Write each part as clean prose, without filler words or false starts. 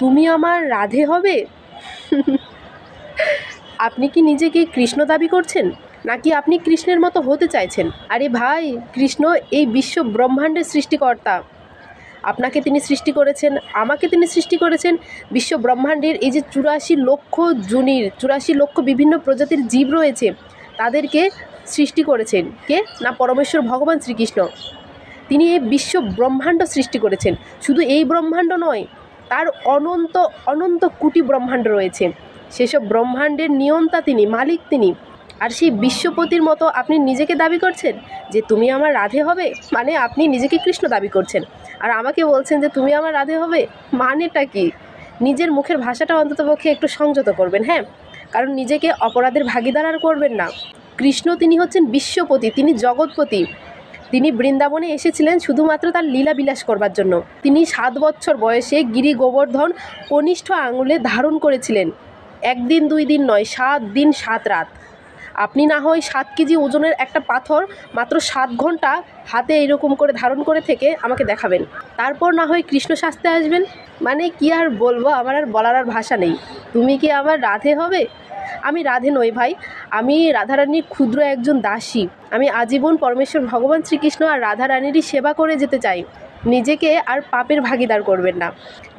তুমি আমার রাধে হবে? আপনি কি নিজেকে কৃষ্ণ দাবি করছেন, নাকি আপনি কৃষ্ণের মতো হতে চাইছেন? আরে ভাই, কৃষ্ণ এই বিশ্ব ব্রহ্মাণ্ডের সৃষ্টিকর্তা। আপনাকে তিনি সৃষ্টি করেছেন, আমাকে তিনি সৃষ্টি করেছেন। বিশ্ব ব্রহ্মাণ্ডের এই যে 84 লক্ষ যোনির 84 লক্ষ বিভিন্ন প্রজাতির জীব রয়েছে, তাদেরকে সৃষ্টি করেছেন কে? না পরমেশ্বর ভগবান শ্রীকৃষ্ণ। তিনি এই বিশ্ব ব্রহ্মাণ্ড সৃষ্টি করেছেন। শুধু এই ব্রহ্মাণ্ড নয়, তার অনন্ত অনন্ত কোটি ব্রহ্মাণ্ড রয়েছে। সেসব ব্রহ্মাণ্ডের নিয়ন্তা তিনি, মালিক তিনি। আর সেই বিশ্বপতির মতো আপনি নিজেকে দাবি করছেন যে তুমি আমার রাধে হবে, মানে আপনি নিজেকে কৃষ্ণ দাবি করছেন, আর আমাকে বলছেন যে তুমি আমার রাধে হবে। মানেটা কি? নিজের মুখের ভাষাটা অন্ততপক্ষে একটু সংযত করবেন, হ্যাঁ? কারণ নিজেকে অপরাধের ভাগিদার আর করবেন না। কৃষ্ণ তিনি হচ্ছেন বিশ্বপতি, তিনি জগৎপতি। তিনি বৃন্দাবনে এসেছিলেন শুধুমাত্র তার লীলা বিলাস করবার জন্য। তিনি 7 বছর বয়সে গিরি গোবর্ধন কনিষ্ঠ আঙুলে ধারণ করেছিলেন। 1 দিন 2 দিন নয়, 7 দিন 7 রাত। আপনি না হয় 7 কেজি ওজনের একটা পাথর মাত্র 7 ঘন্টা হাতে এরকম করে ধারণ করে থেকে আমাকে দেখাবেন, তারপর না হয় কৃষ্ণ সাজতে আসবেন। মানে কি আর বলবো, আমার আর বলার আর ভাষা নেই। তুমি কি আমার রাধে হবে? আমি রাধে নই ভাই, আমি রাধারানীর ক্ষুদ্র একজন দাসী। আমি আজীবন পরমেশ্বর ভগবান শ্রীকৃষ্ণ আর রাধারানীরই সেবা করে যেতে চাই। নিজেকে আর পাপের ভাগিদার করবেন না।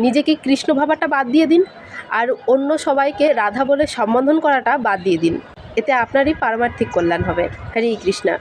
নিজেকে কৃষ্ণ ভাবাটা বাদ দিয়ে দিন, আর অন্য সবাইকে রাধা বলে সম্বোধন করাটা বাদ দিয়ে দিন। এতে আপনারই পারমার্থিক কল্যাণ হবে। হরে কৃষ্ণা।